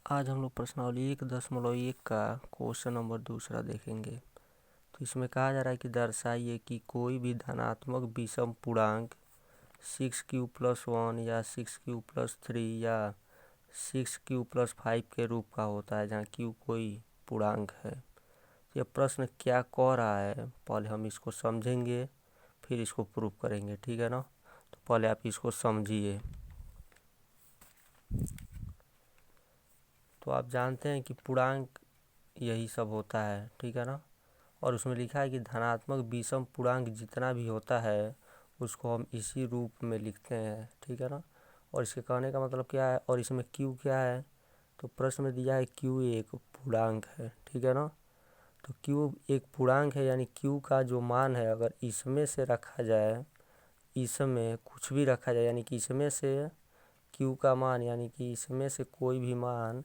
आज हम लोग प्रश्नावली 1.1 का क्वेश्चन नंबर दूसरा देखेंगे। तो इसमें कहा जा रहा है कि दर्शाइए कि कोई भी धनात्मक विषम पूर्णांक 6q+1 या 6q+3 या 6q+5 के रूप का होता है, जहाँ q कोई पूर्णांक है। यह प्रश्न क्या कह रहा है, पहले हम इसको समझेंगे फिर इसको प्रूव करेंगे, ठीक है ना। तो पहले आप इसको समझिए। तो आप जानते हैं कि पूर्णांक यही सब होता है, ठीक है ना। और उसमें लिखा है कि धनात्मक विषम पूर्णांक जितना भी होता है उसको हम इसी रूप में लिखते हैं, ठीक है ना। और इसके कहने का मतलब क्या है, और इसमें q क्या है, तो प्रश्न में दिया है q एक पूर्णांक है, ठीक है ना। तो q एक पूर्णांक है, यानी q का जो मान है अगर इसमें से रखा जाए, इसमें कुछ भी रखा जाए, यानी कि इसमें से q का मान, यानी कि इसमें से कोई भी मान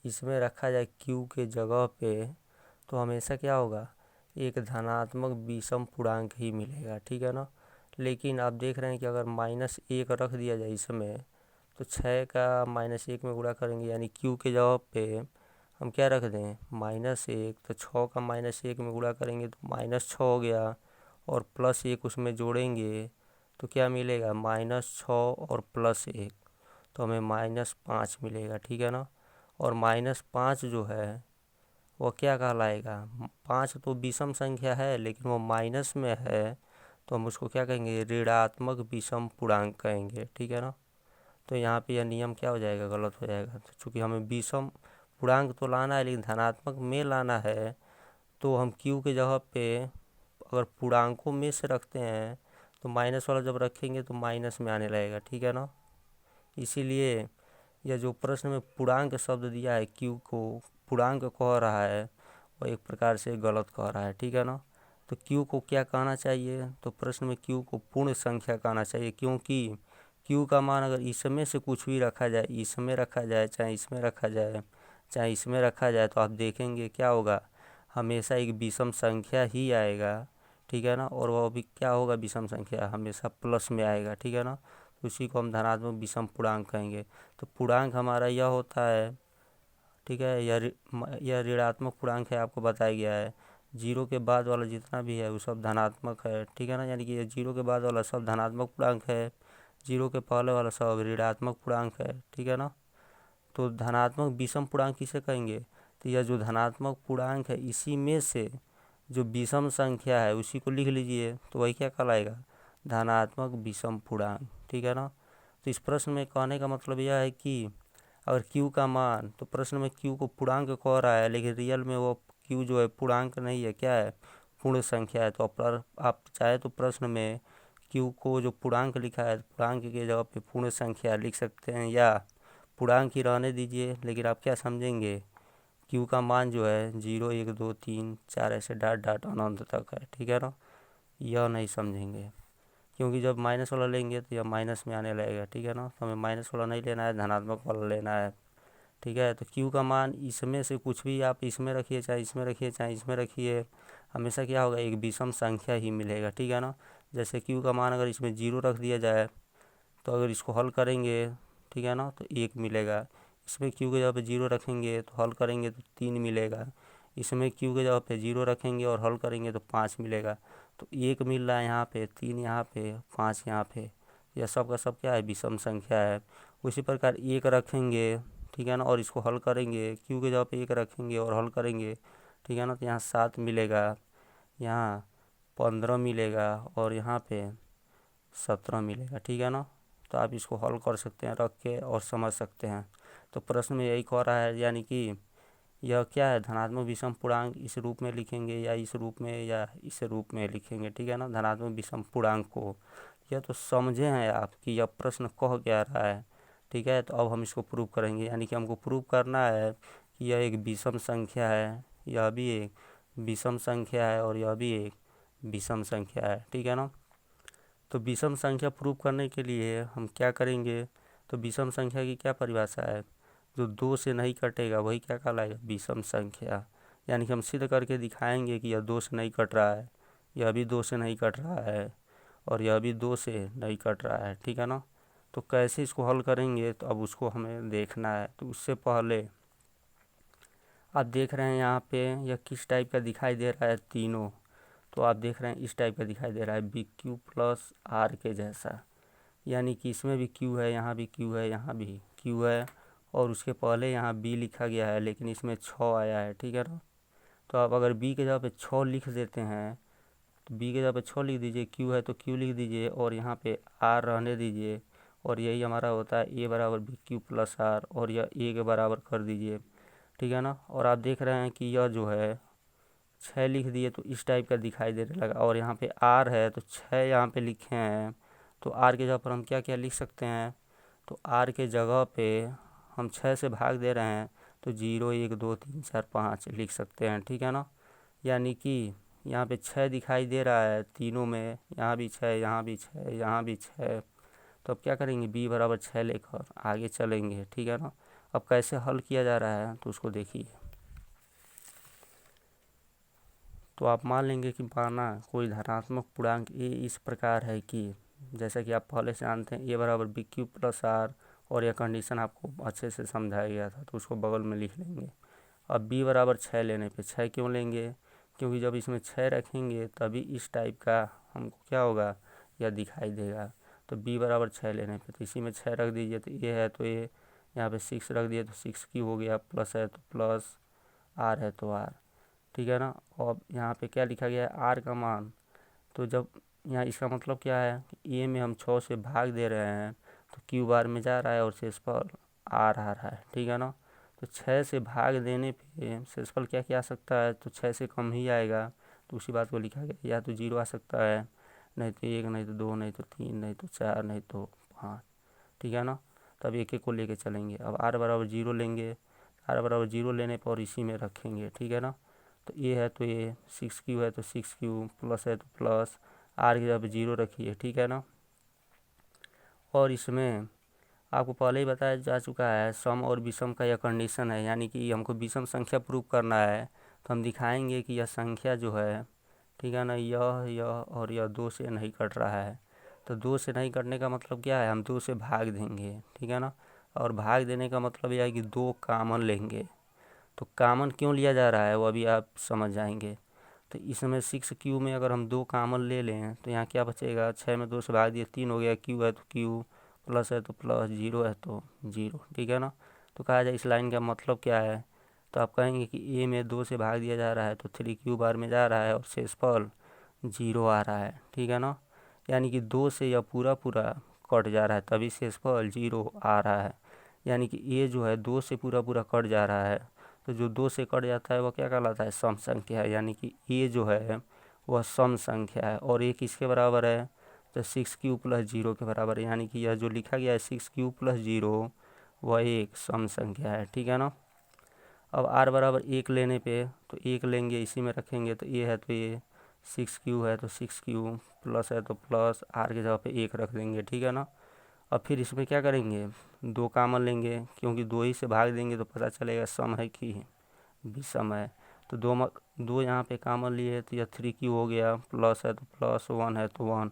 इसमें रखा जाए q के जगह पे, तो हमेशा क्या होगा, एक धनात्मक विषम पूर्णांक ही मिलेगा, ठीक है ना। लेकिन आप देख रहे हैं कि अगर -1 रख दिया जाए इसमें, तो 6 का -1 में गुणा करेंगे, यानी q के जगह पे हम क्या रख दें -1, तो 6 का -1 में गुणा करेंगे तो -6 हो गया, और +1 उसमें जोड़ेंगे तो क्या मिलेगा -6 और +1, तो हमें -5 मिलेगा, ठीक है ना। और -5 जो है वो क्या कहलाएगा, 5 तो विषम संख्या है लेकिन वो माइनस में है, तो हम उसको क्या कहेंगे, ऋणात्मक विषम पूर्णांक कहेंगे, ठीक है ना। तो यहाँ पे यह नियम क्या हो जाएगा, गलत हो जाएगा। तो चूँकि हमें विषम पूर्णांक तो लाना है लेकिन धनात्मक में लाना है, तो हम q के जगह पे अगर पूर्णांकों में से रखते हैं तो माइनस वाला जब रखेंगे तो माइनस में आने लगेगा, ठीक है ना। इसीलिए यह जो प्रश्न में पूर्णांक शब्द दिया है, q को पूर्णांक कह रहा है, वो एक प्रकार से गलत कह रहा है, ठीक है ना। तो q को क्या कहना चाहिए, तो प्रश्न में q को पूर्ण संख्या कहना चाहिए, क्योंकि q का मान अगर इसमें से कुछ भी रखा जाए, इसमें रखा जाए चाहे इसमें रखा जाए चाहे इसमें रखा जाए, तो आप देखेंगे क्या होगा, हमेशा एक विषम संख्या ही आएगा, ठीक है ना। और वह भी क्या होगा, विषम संख्या हमेशा प्लस में आएगा, ठीक है ना। उसी को हम धनात्मक विषम पूर्णांक कहेंगे। तो पूर्णांक हमारा यह होता है, ठीक है, यह ऋणात्मक पूर्णांक है, आपको बताया गया है। 0 के बाद वाला जितना भी है वो सब धनात्मक है, ठीक है ना, यानी कि ये 0 के बाद वाला सब धनात्मक पूर्णांक है, 0 के पहले वाला सब ऋणात्मक पूर्णांक है, ठीक है ना। तो धनात्मक विषम पूर्णांक किसे कहेंगे, तो यह जो धनात्मक पूर्णांक है इसी में से जो विषम संख्या है उसी को लिख लीजिए, तो वही क्या कहलाएगा, धनात्मक विषम पूर्णांक, ठीक है ना। तो इस प्रश्न में कहने का मतलब यह है कि अगर q का मान, तो प्रश्न में q को पूर्णांक कह रहा है लेकिन रियल में वो q जो है पूर्णांक नहीं है, क्या है, पूर्ण संख्या है। तो आप चाहे तो प्रश्न में q को जो पूर्णांक लिखा है, पूर्णांक के जगह पे पूर्ण संख्या लिख सकते हैं, या पूर्णांक ही रहने दीजिए, लेकिन आप क्या समझेंगे, q का मान जो है 0 1 2 3 4 ऐसे डॉट डॉट अनंत तक है, ठीक है ना। यह नहीं समझेंगे, क्योंकि जब माइनस वाला लेंगे तो यह माइनस में आने लगेगा, ठीक है ना। तो हमें माइनस वाला नहीं लेना है, धनात्मक वाला लेना है, ठीक है। तो q का मान इसमें से कुछ भी आप इसमें रखिए चाहे इसमें रखिए चाहे इसमें रखिए, हमेशा क्या होगा, एक विषम संख्या ही मिलेगा, ठीक है ना। जैसे q का मान अगर इसमें 0 रख दिया जाए, तो अगर इसको हल करेंगे, ठीक है ना, तो 1 मिलेगा। इसमें q के जगह पे 0 रखेंगे तो हल करेंगे तो 3 मिलेगा। इसमें q के जगह पे 0 रखेंगे और हल करेंगे तो 5 मिलेगा। तो 1 मिल रहा है यहाँ पे, 3 यहाँ पे, 5 यहाँ पे, यह सब का सब क्या है, विषम संख्या है। उसी प्रकार 1 रखेंगे, ठीक है ना, और इसको हल करेंगे, q के जगह पे 1 रखेंगे और हल करेंगे, ठीक है ना, तो यहाँ 7 मिलेगा, यहाँ 15 मिलेगा और यहाँ पे 17 मिलेगा, ठीक है ना। तो आप इसको हल कर सकते हैं रख के और समझ सकते हैं। तो प्रश्न में यही कह रहा है, यानी कि यह क्या है, धनात्मक विषम पूर्णांक इस रूप में लिखेंगे या इस रूप में या इस रूप में लिखेंगे, ठीक है ना, धनात्मक विषम पूर्णांक को। यह तो समझे हैं आप कि यह प्रश्न कह क्या रहा है, ठीक है। तो अब हम इसको प्रूव करेंगे, यानी कि हमको प्रूव करना है कि यह एक विषम संख्या है, यह भी एक विषम संख्या है और यह भी एक विषम संख्या है, ठीक है ना। तो विषम संख्या प्रूव करने के लिए हम क्या करेंगे, तो विषम संख्या की क्या परिभाषा है, जो 2 से नहीं कटेगा वही क्या कहलाएगा, विषम संख्या। यानी कि हम सिद्ध करके दिखाएंगे कि यह 2 से नहीं कट रहा है, यह भी 2 से नहीं कट रहा है और यह भी 2 से नहीं कट रहा है, ठीक है ना। तो कैसे इसको हल करेंगे, तो अब उसको हमें देखना है। तो उससे पहले आप देख रहे हैं यहाँ पे यह किस टाइप का दिखाई दे रहा है, तीनों। तो आप देख रहे हैं इस टाइप का दिखाई दे रहा है, बी क्यू प्लस आर के जैसा। यानी कि इसमें भी क्यू है, यहाँ भी क्यू है, यहाँ भी क्यू है, और उसके पहले यहाँ बी लिखा गया है, लेकिन इसमें 6 आया है, ठीक है ना। तो आप अगर बी के जगह पे 6 लिख देते हैं, तो बी के जगह पे 6 लिख दीजिए, क्यू है तो क्यू लिख दीजिए, और यहाँ पे आर रहने दीजिए, और यही हमारा होता है ए बराबर बी क्यू प्लस आर, और यह ए के बराबर कर दीजिए, ठीक है ना। और आप देख रहे हैं कि यह जो है 6 लिख दिए तो इस टाइप का दिखाई देने लगा, और यहाँ पे आर है तो 6 यहाँ पे लिखे हैं, तो आर के जगह पर हम क्या क्या लिख सकते हैं, तो आर के जगह पे हम 6 से भाग दे रहे हैं, तो 0 1 2 3 4 5 लिख सकते हैं, ठीक है ना। यानी कि यहाँ पे 6 दिखाई दे रहा है तीनों में, यहाँ भी 6, यहाँ भी 6, यहाँ भी 6। तो अब क्या करेंगे, बी बराबर 6 लेकर आगे चलेंगे, ठीक है ना। अब कैसे हल किया जा रहा है तो उसको देखिए। तो आप मान लेंगे कि माना कोई धनात्मक पूर्णांक ए इस प्रकार है कि, जैसा कि आप पहले से जानते हैं, ए बराबर बी क्यू प्लस आर, और यह कंडीशन आपको अच्छे से समझाया गया था, तो उसको बगल में लिख लेंगे। अब बी बराबर 6 लेने पे 6 क्यों लेंगे, क्योंकि जब इसमें 6 रखेंगे तभी इस टाइप का हमको क्या होगा, यह दिखाई देगा। तो बी बराबर 6 लेने पे तो इसी में 6 रख दीजिए, तो ए है तो ए, यहाँ पे 6 रख दिए तो 6 क्यू हो गया, प्लस है तो प्लस, आर है तो आर, ठीक है ना। और यहाँ पे क्या लिखा गया है, आर का मान। तो जब यहाँ इसका मतलब क्या है कि ए में हम 6 से भाग दे रहे हैं, तो क्यू बार में जा रहा है और शेषफल आर आ रहा है, ठीक है ना। तो 6 से भाग देने पे शेषफल क्या क्या आ सकता है, तो 6 से कम ही आएगा, तो उसी बात को लिखा गया, या तो 0 आ सकता है, नहीं तो 1, नहीं तो 2, नहीं तो 3, नहीं तो 4, नहीं तो 5, ठीक है ना। तब एक एक को लेके चलेंगे। अब आर बराबर 0 लेंगे, आर बराबर 0 लेने पर इसी में रखेंगे, ठीक है ना। तो ए है तो ए, 6 क्यू है तो 6 क्यू, प्लस है तो प्लस, आर की जगह पे 0 रखिए, ठीक है ना। और इसमें आपको पहले ही बताया जा चुका है, सम और विषम का यह कंडीशन है, यानी कि हमको विषम संख्या प्रूव करना है, तो हम दिखाएंगे कि यह संख्या जो है, ठीक है ना, यह और यह 2 से नहीं कट रहा है। तो 2 से नहीं कटने का मतलब क्या है, हम 2 से भाग देंगे, ठीक है ना। और भाग देने का मतलब यह है कि 2 कामन लेंगे। तो कामन क्यों लिया जा रहा है वो अभी आप समझ जाएंगे। तो इसमें 6 क्यू में अगर हम 2 कामन ले लें तो यहाँ क्या बचेगा, 6 में 2 से भाग दिए 3 हो गया, क्यू है तो क्यू, प्लस है तो प्लस, 0 है तो 0, ठीक है ना। तो कहा जाए इस लाइन का मतलब क्या है, तो आप कहेंगे कि ए में 2 से भाग दिया जा रहा है तो 3 क्यू बार में जा रहा है और शेषफल 0 आ रहा है, ठीक है ना। यानी कि 2 से यह पूरा पूरा कट जा रहा है तभी शेषफल 0 आ रहा है। यानी कि ए जो है 2 से पूरा पूरा कट जा रहा है, तो जो 2 से कट जाता है वह क्या कहलाता है, सम संख्या है। यानी कि ए जो है वह सम संख्या है, और ए किसके बराबर है, तो 6 क्यू प्लस 0 के बराबर है। यानी कि यह जो लिखा गया है 6 क्यू प्लस 0 वह एक सम संख्या है, ठीक है ना। अब आर बराबर 1 लेने पे तो 1 लेंगे, इसी में रखेंगे, तो ए है तो ए, 6 क्यू है तो 6 क्यू, प्लस है तो प्लस, आर के जगह पे 1 रख देंगे, ठीक है ना। अब फिर इसमें क्या करेंगे, 2 कामन लेंगे, क्योंकि 2 ही से भाग देंगे तो पता चलेगा सम है कि विषम है। तो 2 यहाँ पे कामन लिए तो यह 3 क्यू हो गया, प्लस है तो प्लस, 1 है तो 1।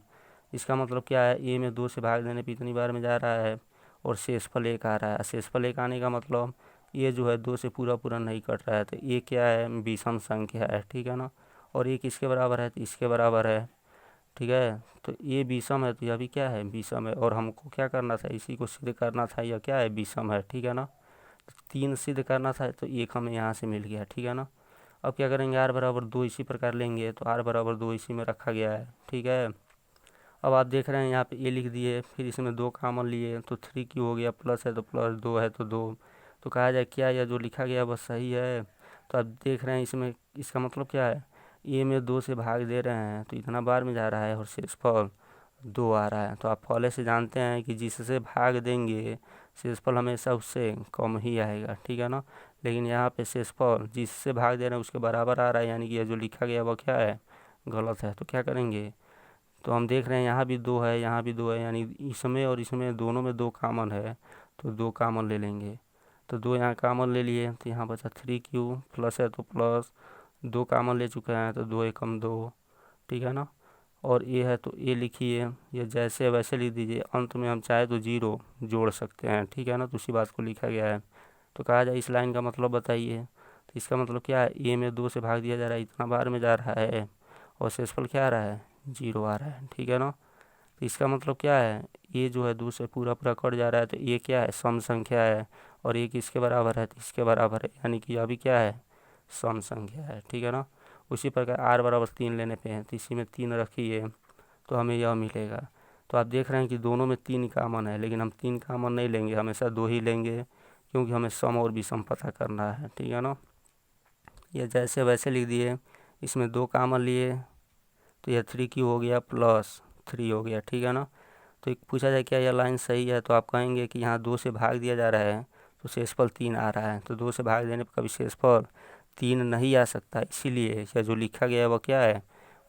इसका मतलब क्या है, ए में 2 से भाग देने पे इतनी बार में जा रहा है और शेषफल 1 आ रहा है। शेषफल 1 आने का मतलब ये जो है 2 से पूरा पूरा नहीं कट रहा है, तो ये क्या है, विषम संख्या है, ठीक है ना। और ये किसके बराबर है, तो इसके बराबर है, ठीक है। तो ये विषम है तो यह भी क्या है, विषम है, और हमको क्या करना था, इसी को सिद्ध करना था, यह क्या है, विषम है, ठीक है ना। 3 सिद्ध करना था तो 1 हमें यहाँ से मिल गया, ठीक है ना। अब क्या करेंगे, आर बराबर 2 इसी प्रकार लेंगे, तो आर बराबर 2 इसी में रखा गया है, ठीक है। अब आप देख रहे हैं यहाँ पे ए लिख दिए, फिर इसमें 2 कामन लिए तो 3 क्यू हो गया, प्लस है तो प्लस, 2 है तो 2। तो कहा जाए क्या यह जो लिखा गया बस सही है। तो आप देख रहे हैं इसमें इसका मतलब क्या है, ए में 2 से भाग दे रहे हैं तो इतना बार में जा रहा है और शेषफल 2 आ रहा है। तो आप पहले से जानते हैं कि जिससे भाग देंगे शेषफल हमेशा उससे कम ही आएगा, ठीक है ना। लेकिन यहाँ पे शेषफल जिससे भाग दे रहे हैं उसके बराबर आ रहा है, यानी कि यह जो लिखा गया वह क्या है, गलत है। तो क्या करेंगे, तो हम देख रहे हैं यहाँ भी 2 है, यहाँ भी 2 है, यानी इसमें और इसमें दोनों में 2 कामन है, तो 2 कामन ले लेंगे। तो 2 यहाँ कामन ले लिए तो यहाँ बचा 3 क्यू, प्लस है तो प्लस, 2 कामन ले चुके हैं तो 2 एकम 2, ठीक है ना। और ए है तो ए लिखिए, ये जैसे है वैसे लिख दीजिए, अंत में हम चाहे तो 0 जोड़ सकते हैं, ठीक है ना। तो उसी बात को लिखा गया है। तो कहा जाए इस लाइन का मतलब बताइए, तो इसका मतलब क्या है, ए में 2 से भाग दिया जा रहा है, इतना बार में जा रहा है और शेषफल क्या आ रहा है, 0 आ रहा है। ठीक है ना। तो इसका मतलब क्या है, ये जो है 2 से पूरा पूरा कट जा रहा है, तो ये क्या है, सम संख्या है और ये किसके बराबर है, तो इसके बराबर है, यानी कि अभी क्या है, सम संख्या है। ठीक है ना। उसी प्रकार r बराबर 3 लेने पे है, तो इसी में 3 रखिए तो हमें यह मिलेगा। तो आप देख रहे हैं कि दोनों में 3 कॉमन है, लेकिन हम 3 कॉमन नहीं लेंगे, हमेशा 2 ही लेंगे, क्योंकि हमें सम और विषम पता करना है। ठीक है ना। ये जैसे वैसे लिख दिए, इसमें 2 कॉमन लिए तो यह 3 हो गया प्लस 3 हो गया। ठीक है ना। तो एक पूछा जाए क्या यह लाइन सही है, तो आप कहेंगे कि यहाँ 2 से भाग दिया जा रहा है तो शेषफल 3 आ रहा है, तो 2 से भाग देने पर कभी शेषफल 3 नहीं आ सकता, इसीलिए यह जो लिखा गया है वह क्या है,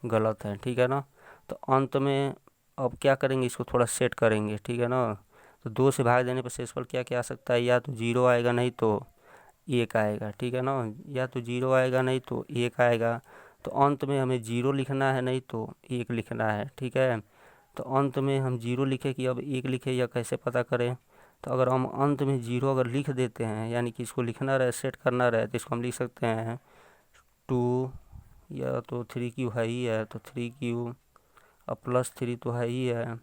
गलत है। ठीक है ना। तो अंत में अब क्या करेंगे, इसको थोड़ा सेट करेंगे। ठीक है ना। तो 2 से भाग देने पर शेषफल क्या क्या आ सकता है, या तो 0 आएगा नहीं तो 1 आएगा। ठीक है ना। या तो 0 आएगा नहीं तो 1 आएगा। तो अंत में हमें 0 लिखना है नहीं तो 1 लिखना है। ठीक है। तो अंत में हम 0 लिखे कि अब 1 लिखे, या कैसे पता करें, तो अगर हम अंत में 0 अगर लिख देते हैं, यानी कि इसको लिखना रहे, सेट करना रहे, तो इसको हम लिख सकते हैं 2, या तो 3Q है ही है, तो 3Q और प्लस 3 तो है ही है,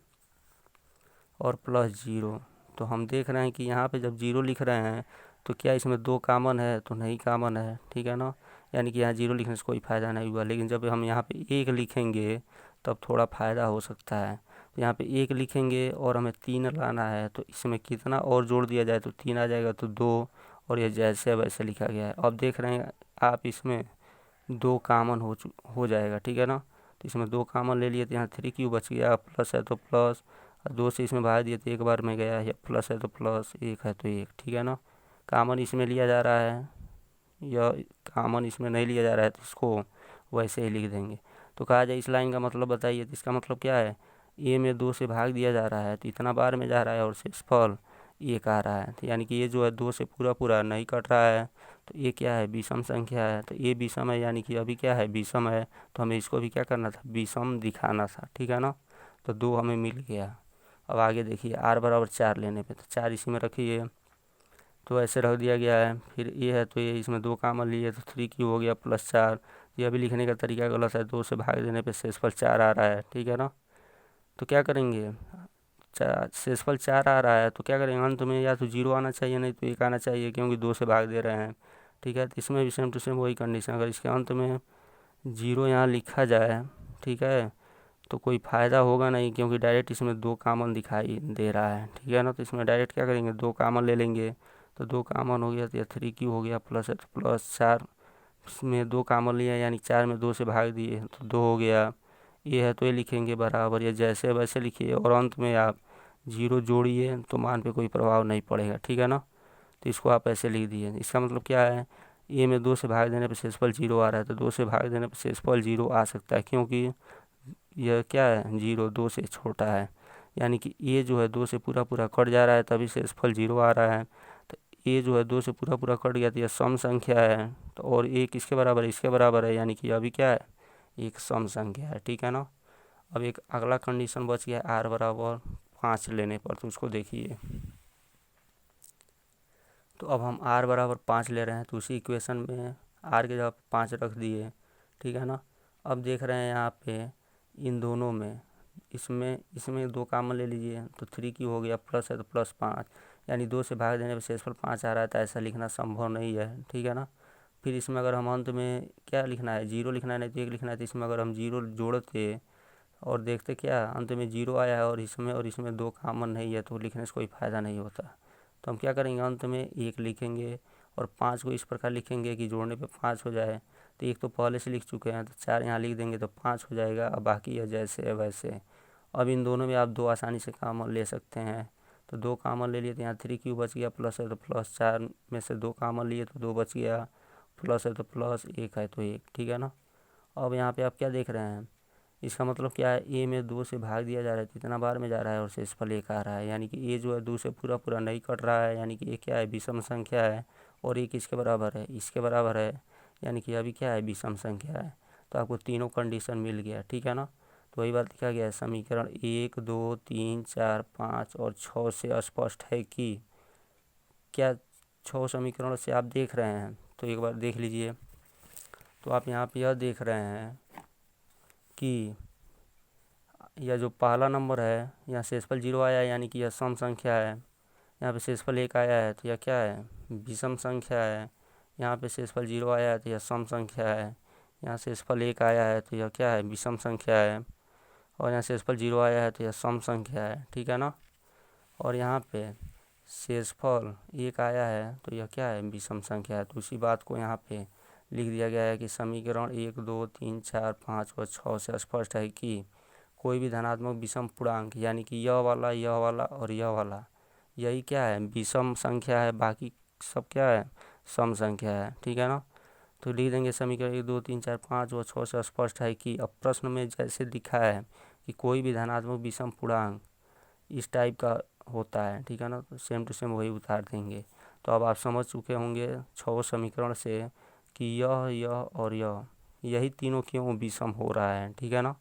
और प्लस 0। तो हम देख रहे हैं कि यहाँ पे जब 0 लिख रहे हैं तो क्या इसमें 2 कॉमन है, तो नहीं कॉमन है। ठीक है ना। यानी कि यहाँ 0 लिखने से कोई फ़ायदा नहीं हुआ, लेकिन जब हम यहाँ पे 1 लिखेंगे तब थोड़ा फ़ायदा हो सकता है। तो यहाँ पे 1 लिखेंगे और हमें 3 लाना है, तो इसमें कितना और जोड़ दिया जाए तो 3 आ जाएगा, तो 2, और ये जैसे वैसे लिखा गया है। अब देख रहे हैं आप, इसमें 2 कॉमन हो जाएगा। ठीक है ना। तो इसमें 2 कॉमन ले लिए, तो यहाँ 3Q बच गया, प्लस है तो प्लस, 2 से इसमें भाग दिए तो एक बार में गया, या प्लस है तो प्लस, 1 है तो 1। ठीक है ना। कॉमन इसमें लिया जा रहा है, या कॉमन इसमें नहीं लिया जा रहा है, तो इसको वैसे ही लिख देंगे। तो कहा जाए इस लाइन का मतलब बताइए, तो इसका मतलब क्या है, ए में 2 से भाग दिया जा रहा है तो इतना बार में जा रहा है और शेषफल 1 आ रहा है, तो यानी कि ये जो है 2 से पूरा पूरा नहीं कट रहा है, तो ये क्या है, विषम संख्या है। तो ये विषम है, यानी कि अभी क्या है, विषम है, तो हमें इसको भी क्या करना था, विषम दिखाना था। ठीक है ना। तो 2 हमें मिल गया। अब आगे देखिए, r बराबर 4 लेने पे, तो 4 इसी में रखिए, तो ऐसे रख दिया गया है। फिर ये है तो ये, इसमें 2 कॉमन लिए तो 3Q हो गया प्लस 4। यह भी लिखने का तरीका गलत है, 2 से भाग देने पे शेषफल 4 आ रहा है। ठीक है ना। तो क्या करेंगे, शेषफल 4 आ रहा है तो क्या करेंगे, अंत में या तो 0 आना चाहिए नहीं तो 1 आना चाहिए, क्योंकि 2 से भाग दे रहे हैं। ठीक है। तो इसमें भी सेम टू सेम वही कंडीशन, अगर इसके अंत में 0 यहाँ लिखा जाए, ठीक है, तो कोई फ़ायदा होगा नहीं, क्योंकि डायरेक्ट इसमें 2 कॉमन दिखाई दे रहा है। ठीक है ना। तो इसमें डायरेक्ट क्या करेंगे, 2 कॉमन ले लेंगे, तो 2 कॉमन हो गया तो यह 3Q हो गया, प्लस है तो प्लस 4, इसमें 2 कॉमन लिया, यानी 4 में 2 से भाग दिए तो 2 हो गया। ये है तो ये लिखेंगे बराबर, या जैसे वैसे लिखिए, और अंत में आप 0 जोड़िए तो मान पे कोई प्रभाव नहीं पड़ेगा। ठीक है ना। तो इसको आप ऐसे लिख दिए। इसका मतलब क्या है, ए में 2 से भाग देने पर शेषफल 0 आ रहा है, तो 2 से भाग देने पर शेषफल 0 आ सकता है, क्योंकि यह क्या है, 0 2 से छोटा है, यानी कि ये जो है 2 से पूरा पूरा कट जा रहा है, तभी शेषफल 0 आ रहा है। तो ये जो है 2 से पूरा पूरा कट गया, तो यह सम संख्या है, तो और एक किसके बराबर है, इसके बराबर है, यानी कि अभी क्या है, एक सम संख्या है। ठीक है ना। अब एक अगला कंडीशन बच गया r बराबर 5 लेने पर, तो उसको देखिए। तो अब हम r बराबर 5 ले रहे हैं, तो उसी इक्वेशन में r के जगह 5 रख दिए। ठीक है ना। अब देख रहे हैं यहाँ पे इन दोनों में, इसमें इसमें 2 कॉमन ले लीजिए, तो 3Q हो गया, प्लस है तो प्लस 5, यानी 2 से भाग देने पर शेषफल 5 आ रहा है, तो ऐसा लिखना संभव नहीं है। ठीक है ना। फिर इसमें अगर हम अंत में क्या लिखना है, 0 लिखना है नहीं तो 1 लिखना है, तो इसमें अगर हम 0 जोड़ते और देखते क्या अंत में 0 आया है, और इसमें 2 कॉमन नहीं है, तो लिखने से कोई फ़ायदा नहीं होता। तो हम क्या करेंगे, अंत में 1 लिखेंगे और 5 को इस प्रकार लिखेंगे कि जोड़ने पे 5 हो जाए। तो 1 तो पहले से लिख चुके हैं, तो 4 यहाँ लिख देंगे तो 5 हो जाएगा। अब बाकी है जैसे है वैसे। अब इन दोनों में आप 2 आसानी से कॉमन ले सकते हैं, तो 2 कॉमन ले लिए, तो यहाँ 3Q बच गया, प्लस है तो प्लस, 4 में से 2 कॉमन लिए तो 2 बच गया, प्लस है तो प्लस, 1 है तो 1। ठीक है ना। अब यहाँ पे आप क्या देख रहे हैं, इसका मतलब क्या है, ए में 2 से भाग दिया जा रहा है, तो इतना बार में जा रहा है और शेषफल 1 आ रहा है, यानी कि ये जो है 2 से पूरा पूरा नहीं कट रहा है, यानी कि ये क्या है, विषम संख्या है, और ये किसके बराबर है, इसके बराबर है, यानी कि अभी क्या है, विषम संख्या है। तो आपको तीनों कंडीशन मिल गया। ठीक है ना। तो वही बात लिखा गया है, समीकरण 1 2 3 4 5 और 6 से स्पष्ट है कि, क्या 6 समीकरणों से आप देख रहे हैं तो एक बार देख लीजिए। तो आप यहाँ पे यह देख रहे हैं कि यह जो पहला नंबर है यहाँ शेषफल 0 आया है, यानी कि यह सम संख्या है। यहाँ पे शेषफल 1 आया है तो यह क्या है, विषम संख्या है। यहाँ पे शेषफल 0 आया है तो यह सम संख्या है। यहाँ शेषफल 1 आया है तो यह क्या है, विषम संख्या है। और यहाँ शेषफल 0 आया है तो यह सम संख्या है, ठीक है ना। और यहाँ पे शेषफल 1 आया है तो यह क्या है, विषम संख्या है। तो उसी बात को यहाँ पे लिख दिया गया है कि समीकरण 1, 2, 3, 4, 5 और 6 से स्पष्ट है कि कोई भी धनात्मक विषम पूर्णांक, यानी कि यह वाला और यह वाला, यही क्या है, विषम संख्या है। बाकी सब क्या है, सम संख्या है, ठीक है ना। तो लिख देंगे समीकरण 1, 2, 3, 4, 5 और 6 से स्पष्ट है कि, अब प्रश्न में जैसे दिखा है कि कोई भी धनात्मक विषम पूर्णांक इस टाइप का होता है, ठीक है ना, तो सेम टू सेम वही उतार देंगे। तो अब आप समझ चुके होंगे 6 समीकरण से कि यह और यही तीनों क्यों विषम हो रहा है, ठीक है ना।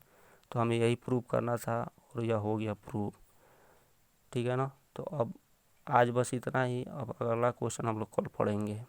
तो हमें यही प्रूव करना था और यह हो गया प्रूव, ठीक है ना। तो अब आज बस इतना ही। अब अगला क्वेश्चन हम लोग कल पढ़ेंगे।